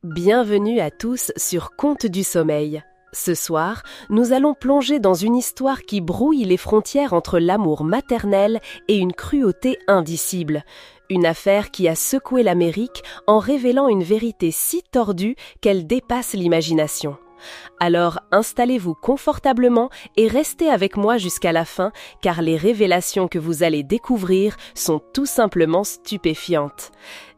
Bienvenue à tous sur Contes du sommeil. Ce soir, nous allons plonger dans une histoire qui brouille les frontières entre l'amour maternel et une cruauté indicible. Une affaire qui a secoué l'Amérique en révélant une vérité si tordue qu'elle dépasse l'imagination. Alors installez-vous confortablement et restez avec moi jusqu'à la fin, car les révélations que vous allez découvrir sont tout simplement stupéfiantes.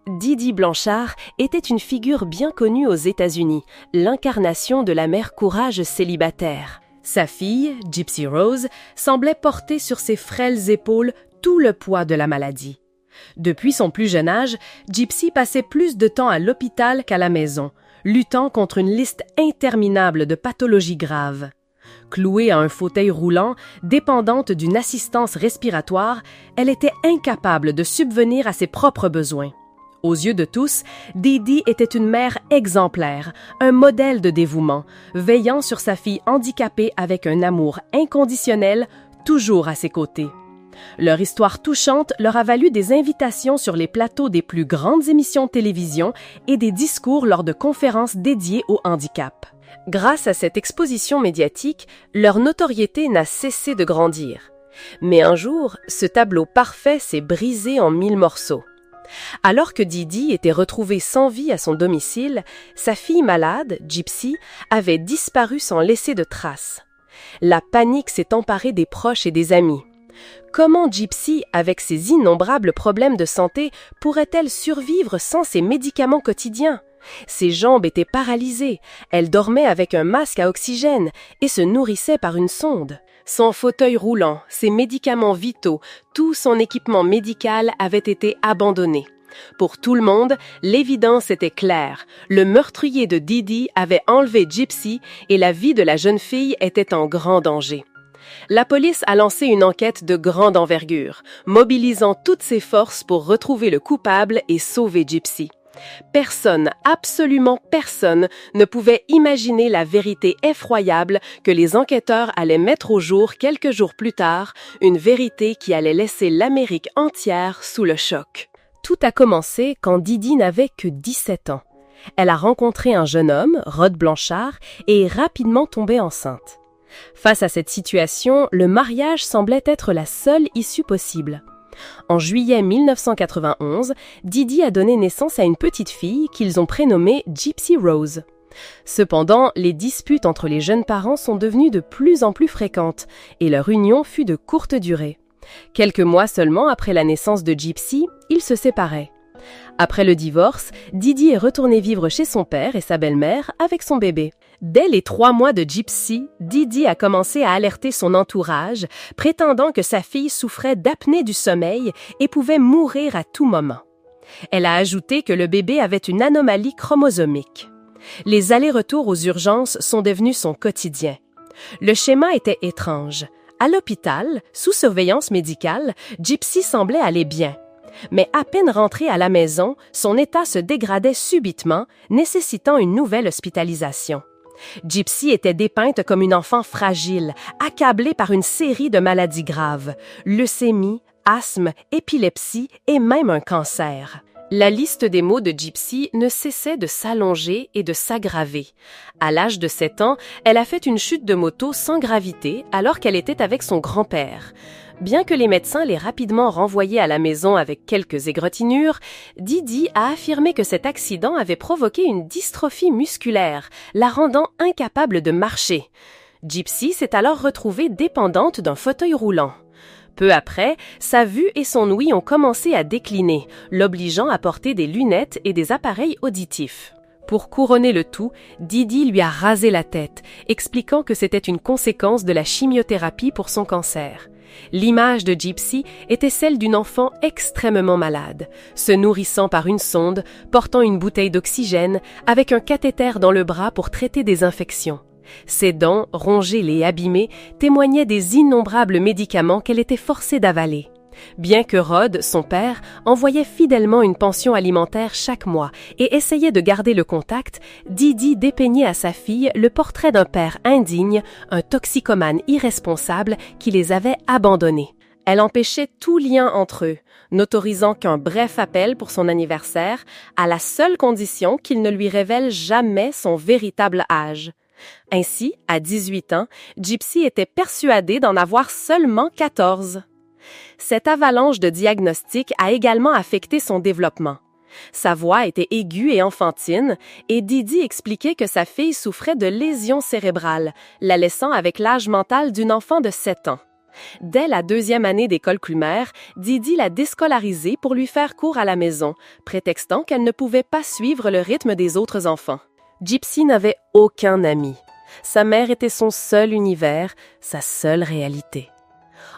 Didi Blanchard était une figure bien connue aux États-Unis, l'incarnation de la mère courage célibataire. Sa fille, Gypsy Rose, semblait porter sur ses frêles épaules tout le poids de la maladie. Depuis son plus jeune âge, Gypsy passait plus de temps à l'hôpital qu'à la maison, luttant contre une liste interminable de pathologies graves. Clouée à un fauteuil roulant, dépendante d'une assistance respiratoire, elle était incapable de subvenir à ses propres besoins. Aux yeux de tous, Didi était une mère exemplaire, un modèle de dévouement, veillant sur sa fille handicapée avec un amour inconditionnel, toujours à ses côtés. Leur histoire touchante leur a valu des invitations sur les plateaux des plus grandes émissions de télévision et des discours lors de conférences dédiées au handicap. Grâce à cette exposition médiatique, leur notoriété n'a cessé de grandir. Mais un jour, ce tableau parfait s'est brisé en 1000 morceaux. Alors que Didi était retrouvée sans vie à son domicile, sa fille malade, Gypsy, avait disparu sans laisser de traces. La panique s'est emparée des proches et des amis. Comment Gypsy, avec ses innombrables problèmes de santé, pourrait-elle survivre sans ses médicaments quotidiens? Ses jambes étaient paralysées, elle dormait avec un masque à oxygène et se nourrissait par une sonde. Son fauteuil roulant, ses médicaments vitaux, tout son équipement médical avait été abandonné. Pour tout le monde, l'évidence était claire. Le meurtrier de Didi avait enlevé Gypsy et la vie de la jeune fille était en grand danger. La police a lancé une enquête de grande envergure, mobilisant toutes ses forces pour retrouver le coupable et sauver Gypsy. Personne, absolument personne, ne pouvait imaginer la vérité effroyable que les enquêteurs allaient mettre au jour quelques jours plus tard, une vérité qui allait laisser l'Amérique entière sous le choc. Tout a commencé quand Didi n'avait que 17 ans. Elle a rencontré un jeune homme, Rod Blanchard, et est rapidement tombée enceinte. Face à cette situation, le mariage semblait être la seule issue possible. En juillet 1991, Didi a donné naissance à une petite fille qu'ils ont prénommée Gypsy Rose. Cependant, les disputes entre les jeunes parents sont devenues de plus en plus fréquentes et leur union fut de courte durée. Quelques mois seulement après la naissance de Gypsy, ils se séparaient. Après le divorce, Didi est retournée vivre chez son père et sa belle-mère avec son bébé. Dès les 3 mois de Gypsy, Didi a commencé à alerter son entourage, prétendant que sa fille souffrait d'apnée du sommeil et pouvait mourir à tout moment. Elle a ajouté que le bébé avait une anomalie chromosomique. Les allers-retours aux urgences sont devenus son quotidien. Le schéma était étrange. À l'hôpital, sous surveillance médicale, Gypsy semblait aller bien. Mais à peine rentrée à la maison, son état se dégradait subitement, nécessitant une nouvelle hospitalisation. Gypsy était dépeinte comme une enfant fragile, accablée par une série de maladies graves, leucémie, asthme, épilepsie et même un cancer. La liste des maux de Gypsy ne cessait de s'allonger et de s'aggraver. À l'âge de 7 ans, elle a fait une chute de moto sans gravité alors qu'elle était avec son grand-père. Bien que les médecins l'aient rapidement renvoyée à la maison avec quelques égratignures, Didi a affirmé que cet accident avait provoqué une dystrophie musculaire, la rendant incapable de marcher. Gypsy s'est alors retrouvée dépendante d'un fauteuil roulant. Peu après, sa vue et son ouïe ont commencé à décliner, l'obligeant à porter des lunettes et des appareils auditifs. Pour couronner le tout, Didi lui a rasé la tête, expliquant que c'était une conséquence de la chimiothérapie pour son cancer. L'image de Gypsy était celle d'une enfant extrêmement malade, se nourrissant par une sonde, portant une bouteille d'oxygène, avec un cathéter dans le bras pour traiter des infections. Ses dents, rongées et abîmées, témoignaient des innombrables médicaments qu'elle était forcée d'avaler. Bien que Rod, son père, envoyait fidèlement une pension alimentaire chaque mois et essayait de garder le contact, Didi dépeignait à sa fille le portrait d'un père indigne, un toxicomane irresponsable qui les avait abandonnés. Elle empêchait tout lien entre eux, n'autorisant qu'un bref appel pour son anniversaire, à la seule condition qu'il ne lui révèle jamais son véritable âge. Ainsi, à 18 ans, Gypsy était persuadée d'en avoir seulement 14. Cette avalanche de diagnostics a également affecté son développement. Sa voix était aiguë et enfantine, et Didi expliquait que sa fille souffrait de lésions cérébrales, la laissant avec l'âge mental d'une enfant de 7 ans. Dès la 2e année d'école primaire, Didi l'a déscolarisée pour lui faire cours à la maison, prétextant qu'elle ne pouvait pas suivre le rythme des autres enfants. Gypsy n'avait aucun ami. Sa mère était son seul univers, sa seule réalité.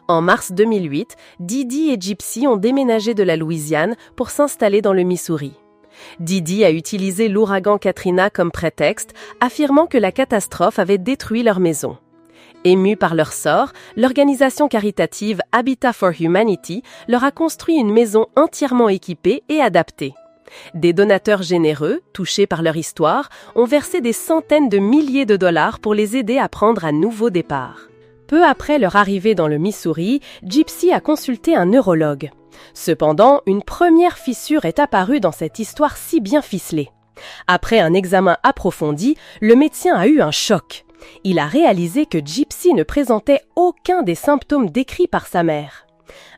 En mars 2008, Didi et Gypsy ont déménagé de la Louisiane pour s'installer dans le Missouri. Didi a utilisé l'ouragan Katrina comme prétexte, affirmant que la catastrophe avait détruit leur maison. Émue par leur sort, l'organisation caritative Habitat for Humanity leur a construit une maison entièrement équipée et adaptée. Des donateurs généreux, touchés par leur histoire, ont versé des centaines de milliers de dollars pour les aider à prendre un nouveau départ. Peu après leur arrivée dans le Missouri, Gypsy a consulté un neurologue. Cependant, une première fissure est apparue dans cette histoire si bien ficelée. Après un examen approfondi, le médecin a eu un choc. Il a réalisé que Gypsy ne présentait aucun des symptômes décrits par sa mère.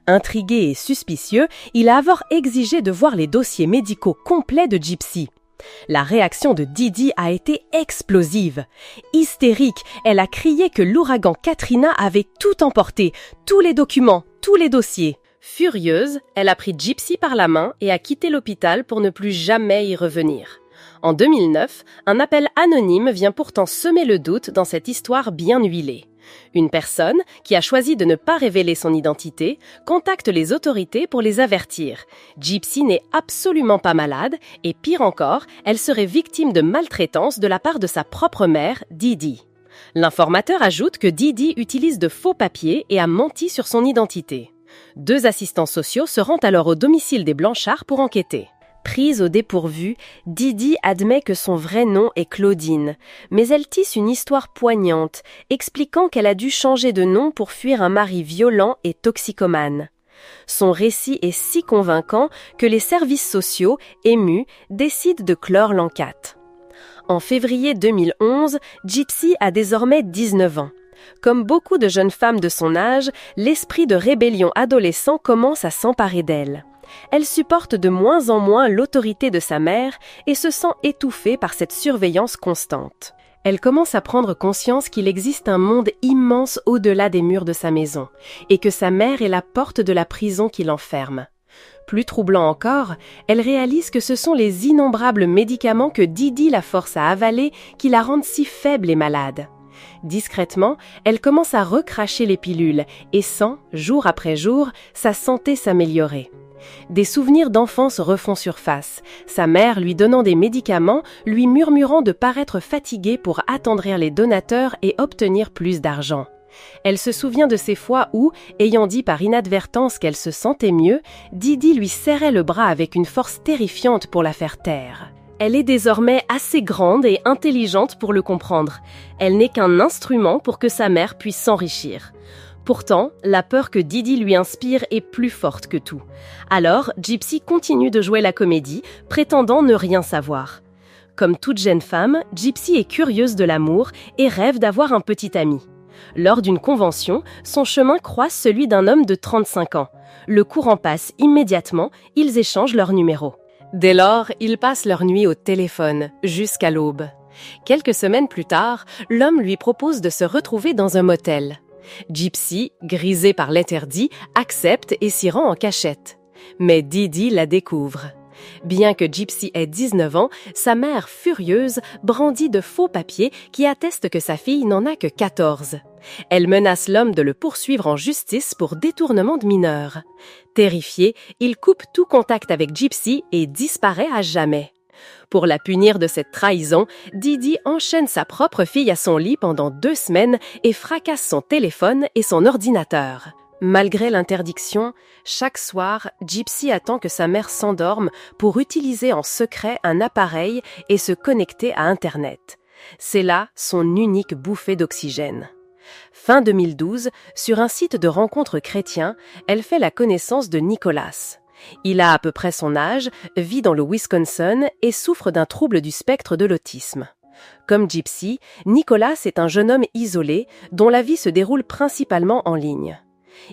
Intrigué et suspicieux, il a alors exigé de voir les dossiers médicaux complets de Gypsy. La réaction de Didi a été explosive. Hystérique, elle a crié que l'ouragan Katrina avait tout emporté, tous les documents, tous les dossiers. Furieuse, elle a pris Gypsy par la main et a quitté l'hôpital pour ne plus jamais y revenir. En 2009, un appel anonyme vient pourtant semer le doute dans cette histoire bien huilée. Une personne, qui a choisi de ne pas révéler son identité, contacte les autorités pour les avertir. Gypsy n'est absolument pas malade et pire encore, elle serait victime de maltraitance de la part de sa propre mère, Didi. L'informateur ajoute que Didi utilise de faux papiers et a menti sur son identité. 2 assistants sociaux se rendent alors au domicile des Blanchard pour enquêter. Prise au dépourvu, Didi admet que son vrai nom est Claudine, mais elle tisse une histoire poignante, expliquant qu'elle a dû changer de nom pour fuir un mari violent et toxicomane. Son récit est si convaincant que les services sociaux, émus, décident de clore l'enquête. En février 2011, Gypsy a désormais 19 ans. Comme beaucoup de jeunes femmes de son âge, l'esprit de rébellion adolescent commence à s'emparer d'elle. Elle supporte de moins en moins l'autorité de sa mère et se sent étouffée par cette surveillance constante. Elle commence à prendre conscience qu'il existe un monde immense au-delà des murs de sa maison et que sa mère est la porte de la prison qui l'enferme. Plus troublant encore, elle réalise que ce sont les innombrables médicaments que Didi la force à avaler qui la rendent si faible et malade. Discrètement, elle commence à recracher les pilules et sent, jour après jour, sa santé s'améliorer. Des souvenirs d'enfance refont surface, sa mère lui donnant des médicaments, lui murmurant de paraître fatiguée pour attendrir les donateurs et obtenir plus d'argent. Elle se souvient de ces fois où, ayant dit par inadvertance qu'elle se sentait mieux, Didi lui serrait le bras avec une force terrifiante pour la faire taire. Elle est désormais assez grande et intelligente pour le comprendre. Elle n'est qu'un instrument pour que sa mère puisse s'enrichir. Pourtant, la peur que Didi lui inspire est plus forte que tout. Alors, Gypsy continue de jouer la comédie, prétendant ne rien savoir. Comme toute jeune femme, Gypsy est curieuse de l'amour et rêve d'avoir un petit ami. Lors d'une convention, son chemin croise celui d'un homme de 35 ans. Le courant passe immédiatement, ils échangent leurs numéros. Dès lors, ils passent leur nuit au téléphone, jusqu'à l'aube. Quelques semaines plus tard, l'homme lui propose de se retrouver dans un motel. Gypsy, grisée par l'interdit, accepte et s'y rend en cachette. Mais Didi la découvre. Bien que Gypsy ait 19 ans, sa mère, furieuse, brandit de faux papiers qui attestent que sa fille n'en a que 14. Elle menace l'homme de le poursuivre en justice pour détournement de mineurs. Terrifié, il coupe tout contact avec Gypsy et disparaît à jamais. Pour la punir de cette trahison, Didi enchaîne sa propre fille à son lit pendant 2 semaines et fracasse son téléphone et son ordinateur. Malgré l'interdiction, chaque soir, Gypsy attend que sa mère s'endorme pour utiliser en secret un appareil et se connecter à Internet. C'est là son unique bouffée d'oxygène. Fin 2012, sur un site de rencontres chrétiens, elle fait la connaissance de Nicolas. Il a à peu près son âge, vit dans le Wisconsin et souffre d'un trouble du spectre de l'autisme. Comme Gypsy, Nicolas est un jeune homme isolé dont la vie se déroule principalement en ligne.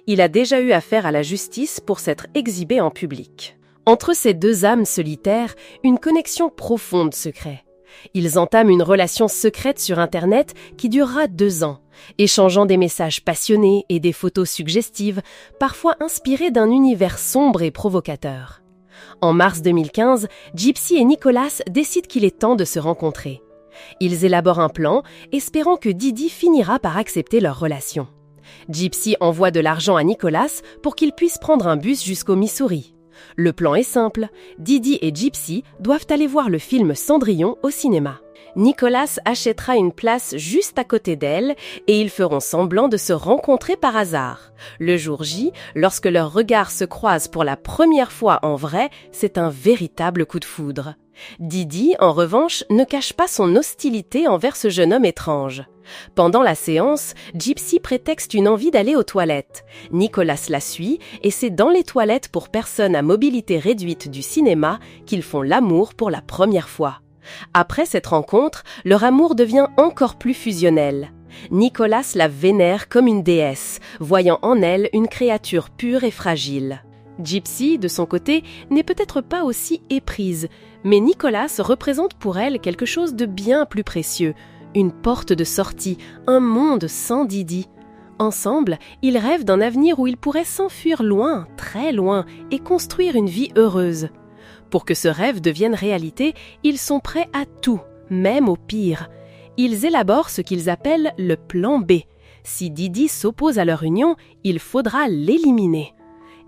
Il a déjà eu affaire à la justice pour s'être exhibé en public. Entre ces deux âmes solitaires, une connexion profonde se crée. Ils entament une relation secrète sur Internet qui durera 2 ans, échangeant des messages passionnés et des photos suggestives, parfois inspirées d'un univers sombre et provocateur. En mars 2015, Gypsy et Nicolas décident qu'il est temps de se rencontrer. Ils élaborent un plan, espérant que Didi finira par accepter leur relation. Gypsy envoie de l'argent à Nicolas pour qu'il puisse prendre un bus jusqu'au Missouri. Le plan est simple, Didi et Gypsy doivent aller voir le film Cendrillon au cinéma. Nicolas achètera une place juste à côté d'elle et ils feront semblant de se rencontrer par hasard. Le jour J, lorsque leurs regards se croisent pour la première fois en vrai, c'est un véritable coup de foudre. Didi, en revanche, ne cache pas son hostilité envers ce jeune homme étrange. Pendant la séance, Gypsy prétexte une envie d'aller aux toilettes. Nicolas la suit et c'est dans les toilettes pour personnes à mobilité réduite du cinéma qu'ils font l'amour pour la première fois. Après cette rencontre, leur amour devient encore plus fusionnel. Nicolas la vénère comme une déesse, voyant en elle une créature pure et fragile. Gypsy, de son côté, n'est peut-être pas aussi éprise, mais Nicolas représente pour elle quelque chose de bien plus précieux, une porte de sortie, un monde sans Didi. Ensemble, ils rêvent d'un avenir où ils pourraient s'enfuir loin, très loin, et construire une vie heureuse. Pour que ce rêve devienne réalité, ils sont prêts à tout, même au pire. Ils élaborent ce qu'ils appellent le plan B. Si Didi s'oppose à leur union, il faudra l'éliminer.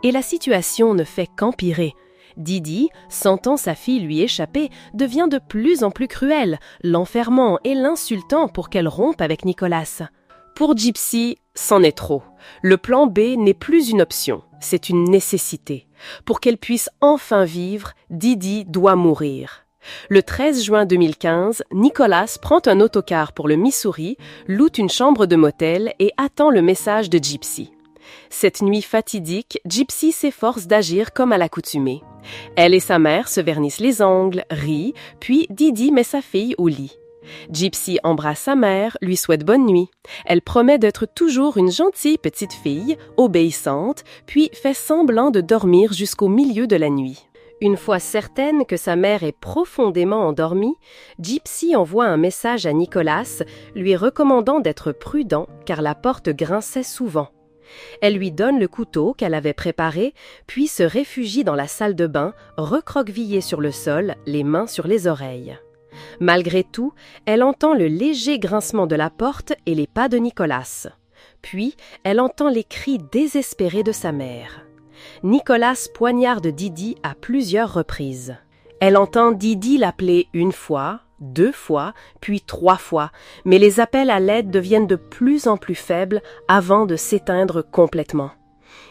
Et la situation ne fait qu'empirer. Didi, sentant sa fille lui échapper, devient de plus en plus cruelle, l'enfermant et l'insultant pour qu'elle rompe avec Nicolas. Pour Gypsy, c'en est trop. Le plan B n'est plus une option, c'est une nécessité. Pour qu'elle puisse enfin vivre, Didi doit mourir. Le 13 juin 2015, Nicolas prend un autocar pour le Missouri, loue une chambre de motel et attend le message de Gypsy. Cette nuit fatidique, Gypsy s'efforce d'agir comme à l'accoutumée. Elle et sa mère se vernissent les ongles, rient, puis Didi met sa fille au lit. Gypsy embrasse sa mère, lui souhaite bonne nuit. Elle promet d'être toujours une gentille petite fille, obéissante, puis fait semblant de dormir jusqu'au milieu de la nuit. Une fois certaine que sa mère est profondément endormie, Gypsy envoie un message à Nicolas, lui recommandant d'être prudent car la porte grinçait souvent. Elle lui donne le couteau qu'elle avait préparé, puis se réfugie dans la salle de bain, recroquevillée sur le sol, les mains sur les oreilles. Malgré tout, elle entend le léger grincement de la porte et les pas de Nicolas. Puis, elle entend les cris désespérés de sa mère. Nicolas poignarde Didi à plusieurs reprises. Elle entend Didi l'appeler 1 fois, 2 fois, puis 3 fois, mais les appels à l'aide deviennent de plus en plus faibles avant de s'éteindre complètement.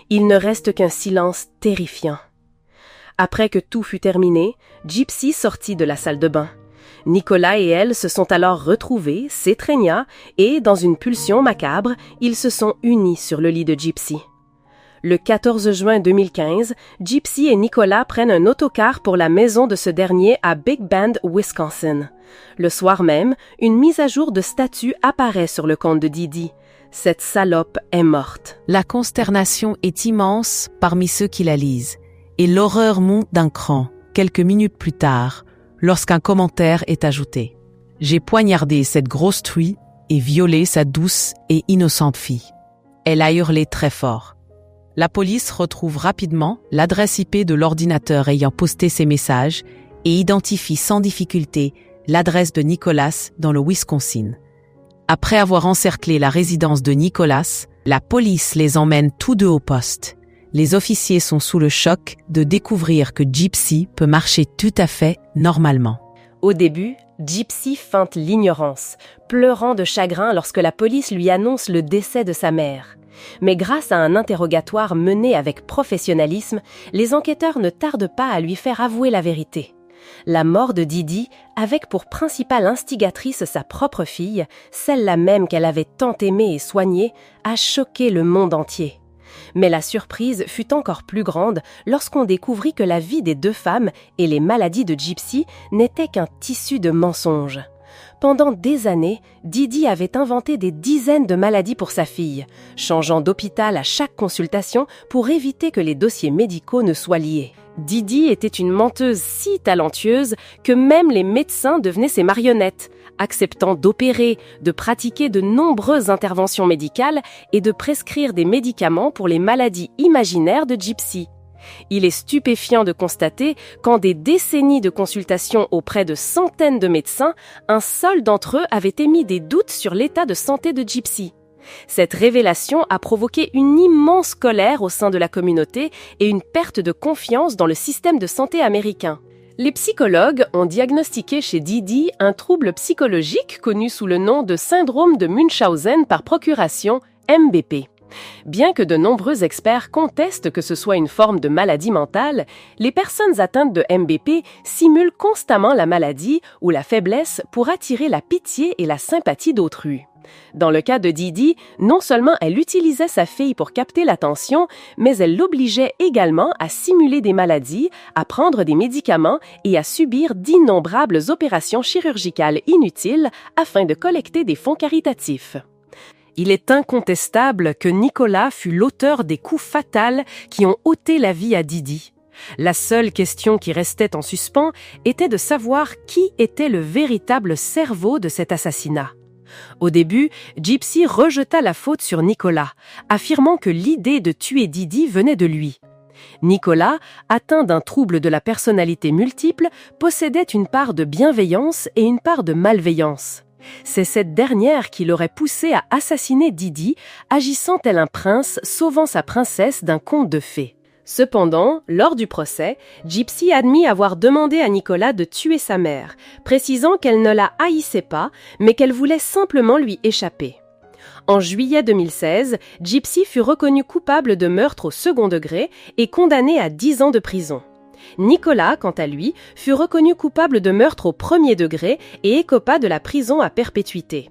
Il ne reste qu'un silence terrifiant. Après que tout fut terminé, Gypsy sortit de la salle de bain. Nicolas et elle se sont alors retrouvés, s'étreignant, et, dans une pulsion macabre, ils se sont unis sur le lit de Gypsy. Le 14 juin 2015, Gypsy et Nicolas prennent un autocar pour la maison de ce dernier à Big Bend, Wisconsin. Le soir même, une mise à jour de statut apparaît sur le compte de Didi. Cette salope est morte. La consternation est immense parmi ceux qui la lisent, et l'horreur monte d'un cran, quelques minutes plus tard, lorsqu'un commentaire est ajouté. « J'ai poignardé cette grosse truie et violé sa douce et innocente fille. » Elle a hurlé très fort. La police retrouve rapidement l'adresse IP de l'ordinateur ayant posté ces messages et identifie sans difficulté l'adresse de Nicolas dans le Wisconsin. Après avoir encerclé la résidence de Nicolas, la police les emmène tous deux au poste. Les officiers sont sous le choc de découvrir que Gypsy peut marcher tout à fait normalement. Au début, Gypsy feinte l'ignorance, pleurant de chagrin lorsque la police lui annonce le décès de sa mère. Mais grâce à un interrogatoire mené avec professionnalisme, les enquêteurs ne tardent pas à lui faire avouer la vérité. La mort de Didi, avec pour principale instigatrice sa propre fille, celle-là même qu'elle avait tant aimée et soignée, a choqué le monde entier. Mais la surprise fut encore plus grande lorsqu'on découvrit que la vie des deux femmes et les maladies de Gypsy n'étaient qu'un tissu de mensonges. Pendant des années, Didi avait inventé des dizaines de maladies pour sa fille, changeant d'hôpital à chaque consultation pour éviter que les dossiers médicaux ne soient liés. Didi était une menteuse si talentueuse que même les médecins devenaient ses marionnettes, acceptant d'opérer, de pratiquer de nombreuses interventions médicales et de prescrire des médicaments pour les maladies imaginaires de Gypsy. Il est stupéfiant de constater qu'en des décennies de consultations auprès de centaines de médecins, un seul d'entre eux avait émis des doutes sur l'état de santé de Gypsy. Cette révélation a provoqué une immense colère au sein de la communauté et une perte de confiance dans le système de santé américain. Les psychologues ont diagnostiqué chez Didi un trouble psychologique connu sous le nom de syndrome de Munchausen par procuration, MBP. Bien que de nombreux experts contestent que ce soit une forme de maladie mentale, les personnes atteintes de MBP simulent constamment la maladie ou la faiblesse pour attirer la pitié et la sympathie d'autrui. Dans le cas de Didi, non seulement elle utilisait sa fille pour capter l'attention, mais elle l'obligeait également à simuler des maladies, à prendre des médicaments et à subir d'innombrables opérations chirurgicales inutiles afin de collecter des fonds caritatifs. Il est incontestable que Nicolas fut l'auteur des coups fatals qui ont ôté la vie à Didi. La seule question qui restait en suspens était de savoir qui était le véritable cerveau de cet assassinat. Au début, Gypsy rejeta la faute sur Nicolas, affirmant que l'idée de tuer Didi venait de lui. Nicolas, atteint d'un trouble de la personnalité multiple, possédait une part de bienveillance et une part de malveillance. C'est cette dernière qui l'aurait poussé à assassiner Didi, agissant tel un prince sauvant sa princesse d'un conte de fées. Cependant, lors du procès, Gypsy admit avoir demandé à Nicolas de tuer sa mère, précisant qu'elle ne la haïssait pas, mais qu'elle voulait simplement lui échapper. En juillet 2016, Gypsy fut reconnue coupable de meurtre au second degré et condamnée à 10 ans de prison. Nicolas, quant à lui, fut reconnu coupable de meurtre au premier degré et écopa de la prison à perpétuité.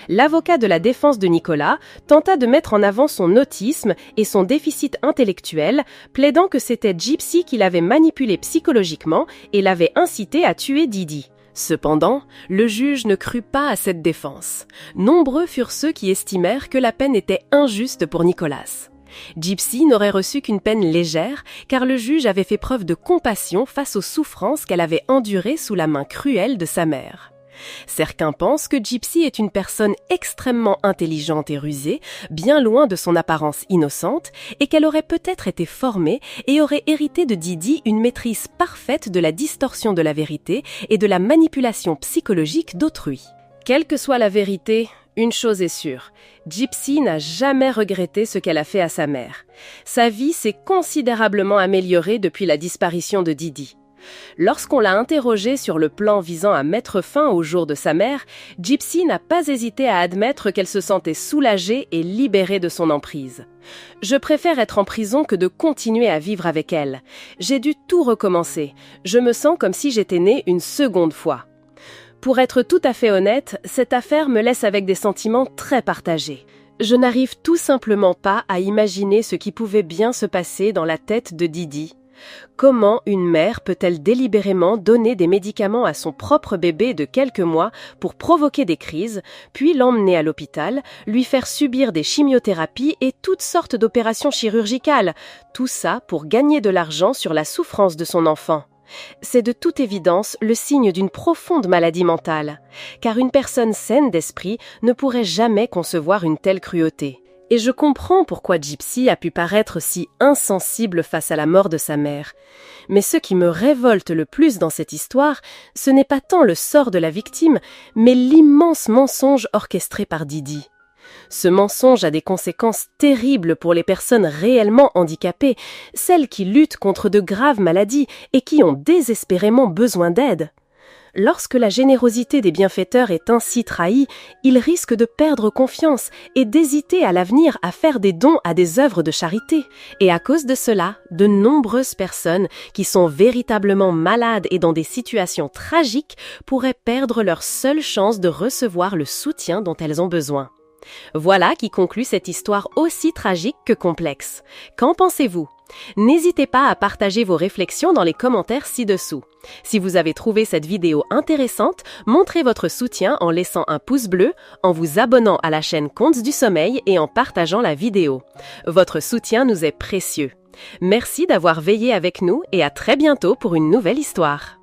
L'avocat de la défense de Nicolas tenta de mettre en avant son autisme et son déficit intellectuel, plaidant que c'était Gypsy qui l'avait manipulé psychologiquement et l'avait incité à tuer Didi. Cependant, le juge ne crut pas à cette défense. Nombreux furent ceux qui estimèrent que la peine était injuste pour Nicolas. Gypsy n'aurait reçu qu'une peine légère, car le juge avait fait preuve de compassion face aux souffrances qu'elle avait endurées sous la main cruelle de sa mère. Certains pensent que Gypsy est une personne extrêmement intelligente et rusée, bien loin de son apparence innocente, et qu'elle aurait peut-être été formée et aurait hérité de Didi une maîtrise parfaite de la distorsion de la vérité et de la manipulation psychologique d'autrui. Quelle que soit la vérité, une chose est sûre, Gypsy n'a jamais regretté ce qu'elle a fait à sa mère. Sa vie s'est considérablement améliorée depuis la disparition de Didi. Lorsqu'on l'a interrogée sur le plan visant à mettre fin au jour de sa mère, Gypsy n'a pas hésité à admettre qu'elle se sentait soulagée et libérée de son emprise. « Je préfère être en prison que de continuer à vivre avec elle. J'ai dû tout recommencer. Je me sens comme si j'étais née une seconde fois. » Pour être tout à fait honnête, cette affaire me laisse avec des sentiments très partagés. Je n'arrive tout simplement pas à imaginer ce qui pouvait bien se passer dans la tête de Didi. Comment une mère peut-elle délibérément donner des médicaments à son propre bébé de quelques mois pour provoquer des crises, puis l'emmener à l'hôpital, lui faire subir des chimiothérapies et toutes sortes d'opérations chirurgicales, tout ça pour gagner de l'argent sur la souffrance de son enfant? C'est de toute évidence le signe d'une profonde maladie mentale, car une personne saine d'esprit ne pourrait jamais concevoir une telle cruauté. Et je comprends pourquoi Gypsy a pu paraître si insensible face à la mort de sa mère. Mais ce qui me révolte le plus dans cette histoire, ce n'est pas tant le sort de la victime, mais l'immense mensonge orchestré par Didi. Ce mensonge a des conséquences terribles pour les personnes réellement handicapées, celles qui luttent contre de graves maladies et qui ont désespérément besoin d'aide. Lorsque la générosité des bienfaiteurs est ainsi trahie, ils risquent de perdre confiance et d'hésiter à l'avenir à faire des dons à des œuvres de charité. Et à cause de cela, de nombreuses personnes qui sont véritablement malades et dans des situations tragiques pourraient perdre leur seule chance de recevoir le soutien dont elles ont besoin. Voilà qui conclut cette histoire aussi tragique que complexe. Qu'en pensez-vous ? N'hésitez pas à partager vos réflexions dans les commentaires ci-dessous. Si vous avez trouvé cette vidéo intéressante, montrez votre soutien en laissant un pouce bleu, en vous abonnant à la chaîne Contes du Sommeil et en partageant la vidéo. Votre soutien nous est précieux. Merci d'avoir veillé avec nous et à très bientôt pour une nouvelle histoire.